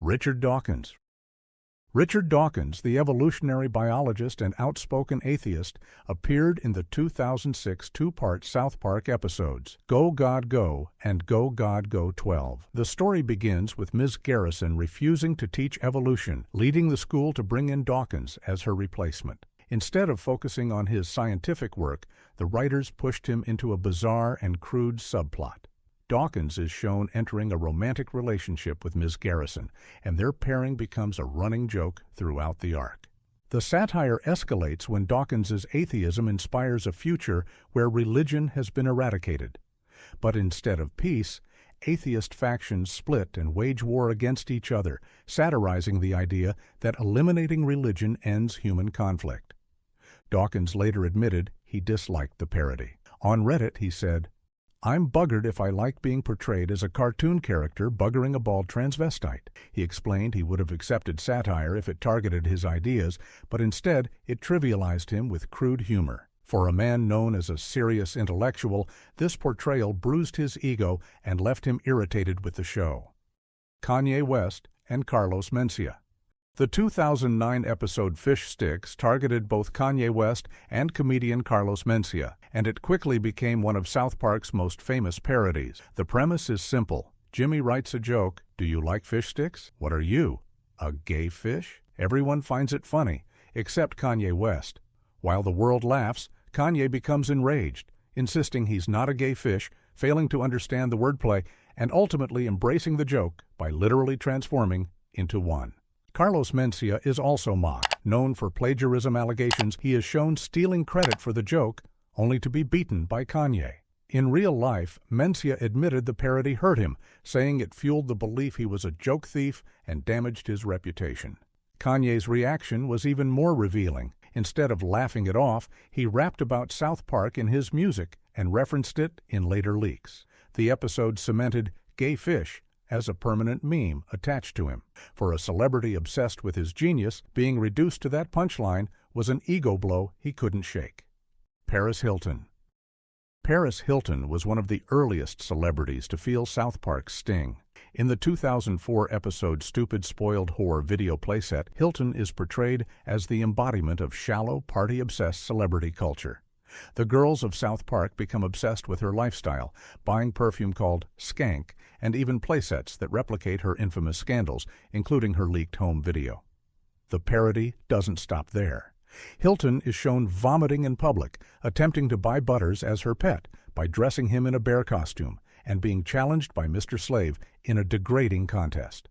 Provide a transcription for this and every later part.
Richard Dawkins. Richard Dawkins, the evolutionary biologist and outspoken atheist, appeared in the 2006 two-part South Park episodes, Go God Go and Go God Go 12. The story begins with Ms. Garrison refusing to teach evolution, leading the school to bring in Dawkins as her replacement. Instead of focusing on his scientific work, the writers pushed him into a bizarre and crude subplot. Dawkins is shown entering a romantic relationship with Ms. Garrison, and their pairing becomes a running joke throughout the arc. The satire escalates when Dawkins's atheism inspires a future where religion has been eradicated. But instead of peace, atheist factions split and wage war against each other, satirizing the idea that eliminating religion ends human conflict. Dawkins later admitted he disliked the parody. On Reddit, he said, "I'm buggered if I like being portrayed as a cartoon character buggering a bald transvestite." He explained he would have accepted satire if it targeted his ideas, but instead it trivialized him with crude humor. For a man known as a serious intellectual, this portrayal bruised his ego and left him irritated with the show. Kanye West and Carlos Mencia. The 2009 episode Fish Sticks targeted both Kanye West and comedian Carlos Mencia, and it quickly became one of South Park's most famous parodies. The premise is simple. Jimmy writes a joke, "Do you like fish sticks? What are you, a gay fish?" Everyone finds it funny, except Kanye West. While the world laughs, Kanye becomes enraged, insisting he's not a gay fish, failing to understand the wordplay, and ultimately embracing the joke by literally transforming into one. Carlos Mencia is also mocked. Known for plagiarism allegations, he is shown stealing credit for the joke, only to be beaten by Kanye. In real life, Mencia admitted the parody hurt him, saying it fueled the belief he was a joke thief and damaged his reputation. Kanye's reaction was even more revealing. Instead of laughing it off, he rapped about South Park in his music and referenced it in later leaks. The episode cemented "gay fish" as a permanent meme attached to him. For a celebrity obsessed with his genius, being reduced to that punchline was an ego blow he couldn't shake. Paris Hilton. Paris Hilton was one of the earliest celebrities to feel South Park's sting. In the 2004 episode Stupid Spoiled Whore video playset, Hilton is portrayed as the embodiment of shallow, party-obsessed celebrity culture. The girls of South Park become obsessed with her lifestyle, buying perfume called Skank, and even playsets that replicate her infamous scandals, including her leaked home video. The parody doesn't stop there. Hilton is shown vomiting in public, attempting to buy Butters as her pet by dressing him in a bear costume, and being challenged by Mr. Slave in a degrading contest.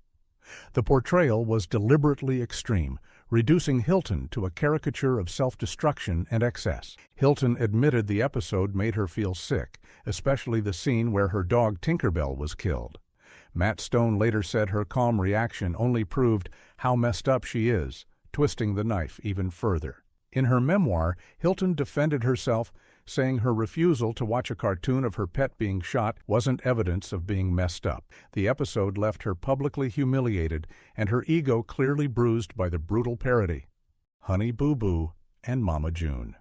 The portrayal was deliberately extreme, reducing Hilton to a caricature of self-destruction and excess. Hilton admitted the episode made her feel sick, especially the scene where her dog Tinkerbell was killed. Matt Stone later said her calm reaction only proved how messed up she is, twisting the knife even further. In her memoir, Hilton defended herself, saying her refusal to watch a cartoon of her pet being shot wasn't evidence of being messed up. The episode left her publicly humiliated and her ego clearly bruised by the brutal parody. Honey Boo Boo and Mama June.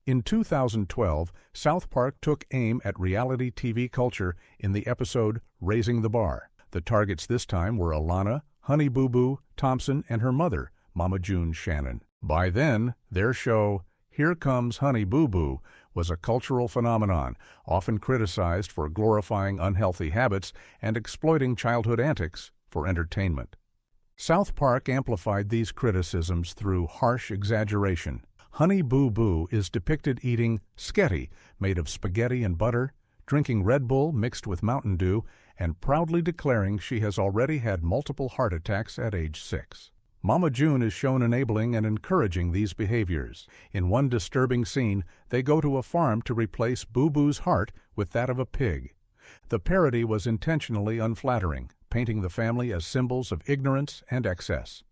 In 2012, South Park took aim at reality TV culture in the episode Raising the Bar. The targets this time were Alana, Honey Boo Boo, Thompson, and her mother, Mama June Shannon. By then, their show, Here Comes Honey Boo Boo, was a cultural phenomenon, often criticized for glorifying unhealthy habits and exploiting childhood antics for entertainment. South Park amplified these criticisms through harsh exaggeration. Honey Boo Boo is depicted eating sketty, made of spaghetti and butter, drinking Red Bull mixed with Mountain Dew, and proudly declaring she has already had multiple heart attacks at age 6. Mama June is shown enabling and encouraging these behaviors. In one disturbing scene, they go to a farm to replace Boo Boo's heart with that of a pig. The parody was intentionally unflattering, painting the family as symbols of ignorance and excess.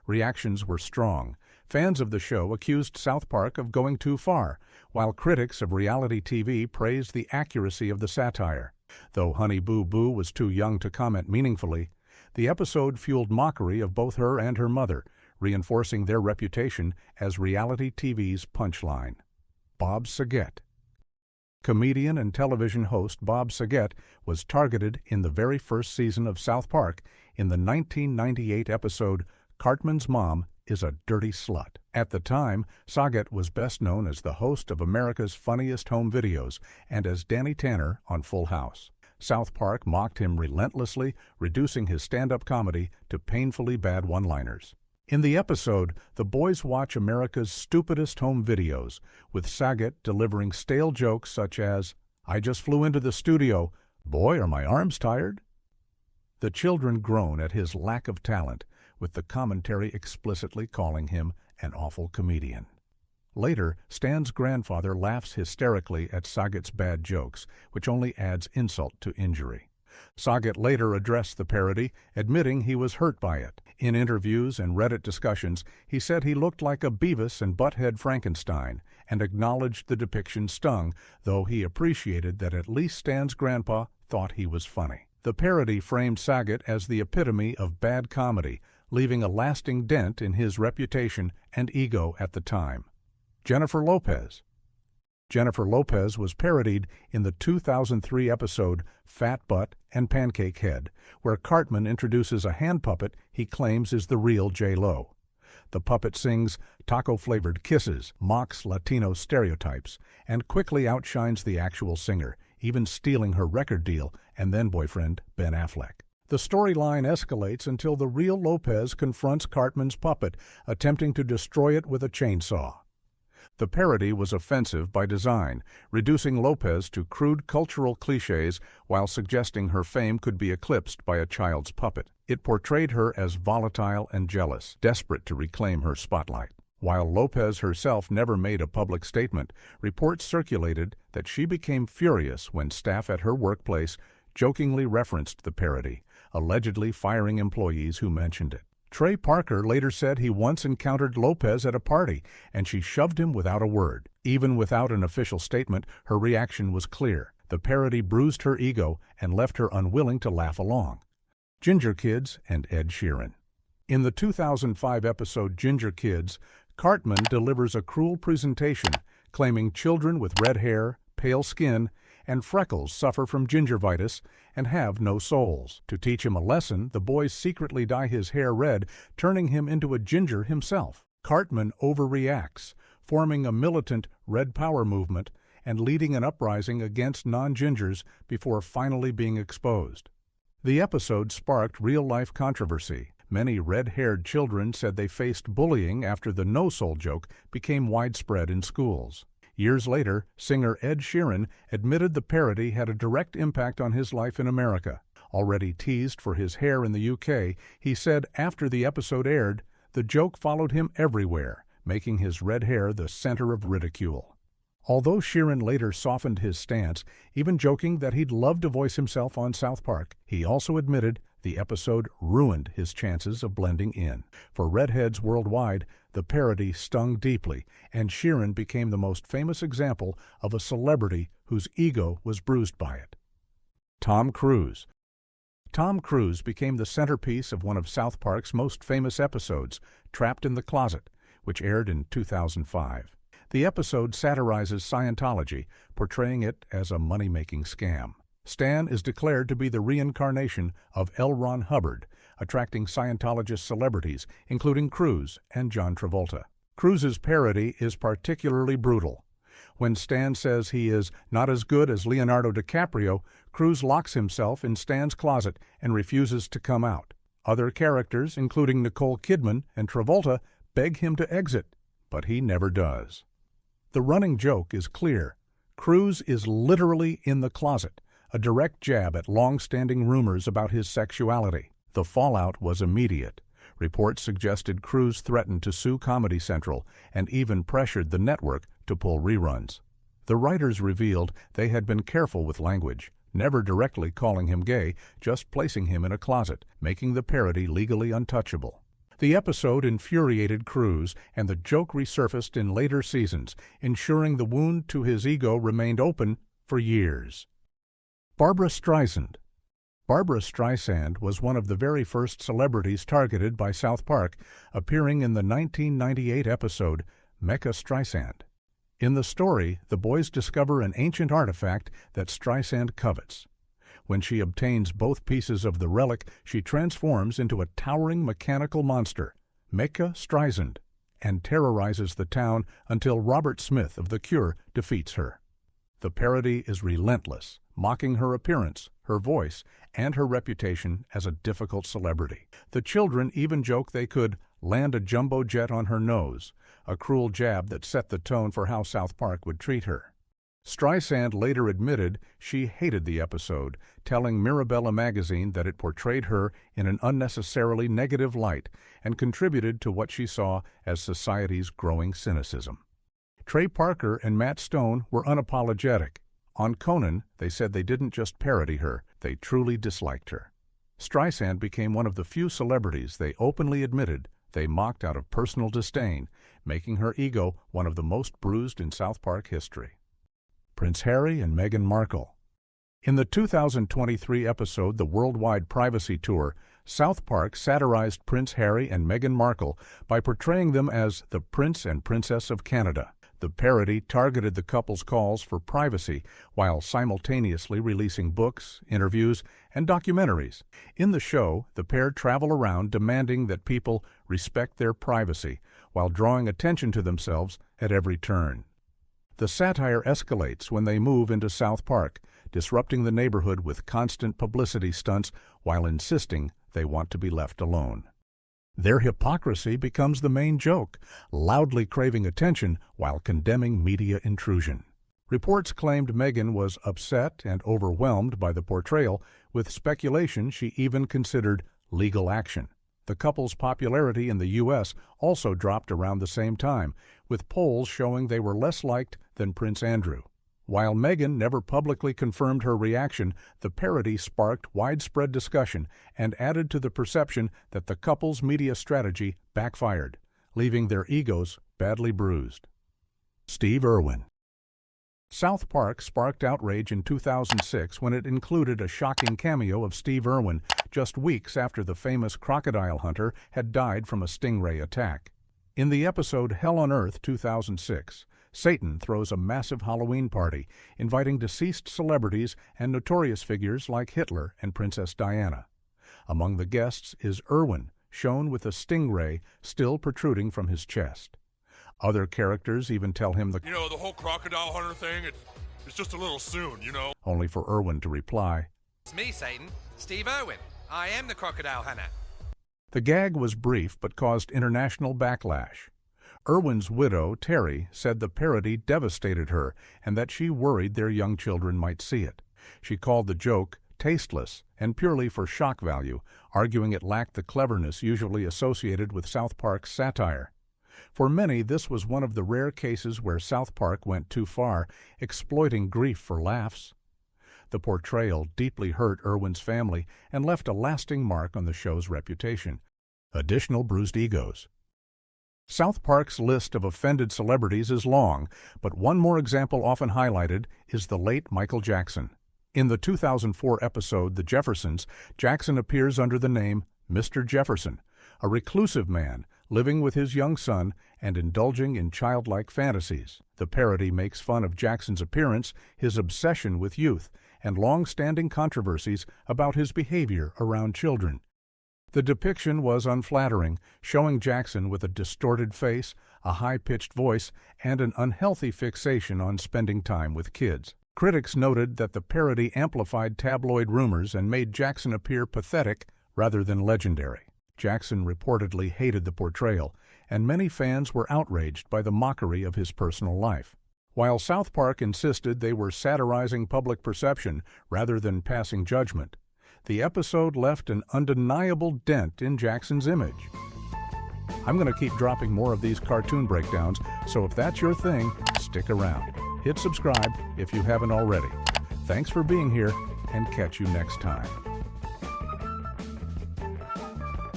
Reactions were strong. Fans of the show accused South Park of going too far, while critics of reality TV praised the accuracy of the satire. Though Honey Boo Boo was too young to comment meaningfully, the episode fueled mockery of both her and her mother, reinforcing their reputation as reality TV's punchline. Bob Saget. Comedian and television host Bob Saget was targeted in the very first season of South Park in the 1998 episode Cartman's Mom is a Dirty Slut. At the time, Saget was best known as the host of America's Funniest Home Videos and as Danny Tanner on Full House. South Park mocked him relentlessly, reducing his stand-up comedy to painfully bad one-liners. In the episode, the boys watch America's Stupidest Home Videos, with Saget delivering stale jokes such as, "I just flew into the studio. Boy, are my arms tired?" The children groan at his lack of talent, with the commentary explicitly calling him an awful comedian. Later, Stan's grandfather laughs hysterically at Saget's bad jokes, which only adds insult to injury. Saget later addressed the parody, admitting he was hurt by it. In interviews and Reddit discussions, he said he looked like a Beavis and Butthead Frankenstein, and acknowledged the depiction stung, though he appreciated that at least Stan's grandpa thought he was funny. The parody framed Saget as the epitome of bad comedy, leaving a lasting dent in his reputation and ego at the time. Jennifer Lopez. Jennifer Lopez was parodied in the 2003 episode Fat Butt and Pancake Head, where Cartman introduces a hand puppet he claims is the real J-Lo. The puppet sings taco-flavored kisses, mocks Latino stereotypes, and quickly outshines the actual singer, even stealing her record deal and then-boyfriend Ben Affleck. The storyline escalates until the real Lopez confronts Cartman's puppet, attempting to destroy it with a chainsaw. The parody was offensive by design, reducing Lopez to crude cultural cliches while suggesting her fame could be eclipsed by a child's puppet. It portrayed her as volatile and jealous, desperate to reclaim her spotlight. While Lopez herself never made a public statement, reports circulated that she became furious when staff at her workplace jokingly referenced the parody, allegedly firing employees who mentioned it. Trey Parker later said he once encountered Lopez at a party, and she shoved him without a word. Even without an official statement, her reaction was clear. The parody bruised her ego and left her unwilling to laugh along. Ginger Kids and Ed Sheeran. In the 2005 episode Ginger Kids, Cartman delivers a cruel presentation, claiming children with red hair, pale skin, and freckles suffer from gingivitis and have no souls. To teach him a lesson, the boys secretly dye his hair red, turning him into a ginger himself. Cartman overreacts, forming a militant Red Power movement and leading an uprising against non-gingers before finally being exposed. The episode sparked real-life controversy. Many red-haired children said they faced bullying after the no-soul joke became widespread in schools. Years later, singer Ed Sheeran admitted the parody had a direct impact on his life in America. Already teased for his hair in the UK, he said after the episode aired, the joke followed him everywhere, making his red hair the center of ridicule. Although Sheeran later softened his stance, even joking that he'd love to voice himself on South Park, he also admitted the episode ruined his chances of blending in. For redheads worldwide, the parody stung deeply, and Sheeran became the most famous example of a celebrity whose ego was bruised by it. Tom Cruise. Tom Cruise became the centerpiece of one of South Park's most famous episodes, Trapped in the Closet, which aired in 2005. The episode satirizes Scientology, portraying it as a money-making scam. Stan is declared to be the reincarnation of L. Ron Hubbard, attracting Scientologist celebrities, including Cruise and John Travolta. Cruise's parody is particularly brutal. When Stan says he is not as good as Leonardo DiCaprio, Cruise locks himself in Stan's closet and refuses to come out. Other characters, including Nicole Kidman and Travolta, beg him to exit, but he never does. The running joke is clear. Cruise is literally in the closet, a direct jab at long-standing rumors about his sexuality. The fallout was immediate. Reports suggested Cruise threatened to sue Comedy Central and even pressured the network to pull reruns. The writers revealed they had been careful with language, never directly calling him gay, just placing him in a closet, making the parody legally untouchable. The episode infuriated Cruise, and the joke resurfaced in later seasons, ensuring the wound to his ego remained open for years. Barbra Streisand. Barbra Streisand was one of the very first celebrities targeted by South Park, appearing in the 1998 episode Mecha Streisand. In the story, the boys discover an ancient artifact that Streisand covets. When she obtains both pieces of the relic, she transforms into a towering mechanical monster, Barbra Streisand, and terrorizes the town until Robert Smith of The Cure defeats her. The parody is relentless, mocking her appearance, her voice, and her reputation as a difficult celebrity. The children even joke they could land a jumbo jet on her nose, a cruel jab that set the tone for how South Park would treat her. Streisand later admitted she hated the episode, telling Mirabella magazine that it portrayed her in an unnecessarily negative light and contributed to what she saw as society's growing cynicism. Trey Parker and Matt Stone were unapologetic. On Conan, they said they didn't just parody her, they truly disliked her. Streisand became one of the few celebrities they openly admitted they mocked out of personal disdain, making her ego one of the most bruised in South Park history. Prince Harry and Meghan Markle. In the 2023 episode The Worldwide Privacy Tour, South Park satirized Prince Harry and Meghan Markle by portraying them as the Prince and Princess of Canada. The parody targeted the couple's calls for privacy while simultaneously releasing books, interviews, and documentaries. In the show, the pair travel around demanding that people respect their privacy while drawing attention to themselves at every turn. The satire escalates when they move into South Park, disrupting the neighborhood with constant publicity stunts while insisting they want to be left alone. Their hypocrisy becomes the main joke, loudly craving attention while condemning media intrusion. Reports claimed Meghan was upset and overwhelmed by the portrayal, with speculation she even considered legal action. The couple's popularity in the U.S. also dropped around the same time, with polls showing they were less liked than Prince Andrew. While Meghan never publicly confirmed her reaction, the parody sparked widespread discussion and added to the perception that the couple's media strategy backfired, leaving their egos badly bruised. Steve Irwin. South Park sparked outrage in 2006 when it included a shocking cameo of Steve Irwin just weeks after the famous crocodile hunter had died from a stingray attack. In the episode Hell on Earth 2006, Satan throws a massive Halloween party, inviting deceased celebrities and notorious figures like Hitler and Princess Diana. Among the guests is Irwin, shown with a stingray still protruding from his chest. Other characters even tell him the whole crocodile hunter thing, it's just a little soon, only for Irwin to reply, "It's me, Satan. Steve Irwin. I am the crocodile hunter." The gag was brief but caused international backlash. Irwin's widow, Terry, said the parody devastated her and that she worried their young children might see it. She called the joke tasteless and purely for shock value, arguing it lacked the cleverness usually associated with South Park's satire. For many, this was one of the rare cases where South Park went too far, exploiting grief for laughs. The portrayal deeply hurt Irwin's family and left a lasting mark on the show's reputation. Additional bruised egos. South Park's list of offended celebrities is long, but one more example often highlighted is the late Michael Jackson. In the 2004 episode The Jeffersons, Jackson appears under the name Mr. Jefferson, a reclusive man living with his young son and indulging in childlike fantasies. The parody makes fun of Jackson's appearance, his obsession with youth, and long-standing controversies about his behavior around children. The depiction was unflattering, showing Jackson with a distorted face, a high-pitched voice, and an unhealthy fixation on spending time with kids. Critics noted that the parody amplified tabloid rumors and made Jackson appear pathetic rather than legendary. Jackson reportedly hated the portrayal, and many fans were outraged by the mockery of his personal life. While South Park insisted they were satirizing public perception rather than passing judgment, the episode left an undeniable dent in Jackson's image. I'm going to keep dropping more of these cartoon breakdowns, so if that's your thing, stick around. Hit subscribe if you haven't already. Thanks for being here, and catch you next time.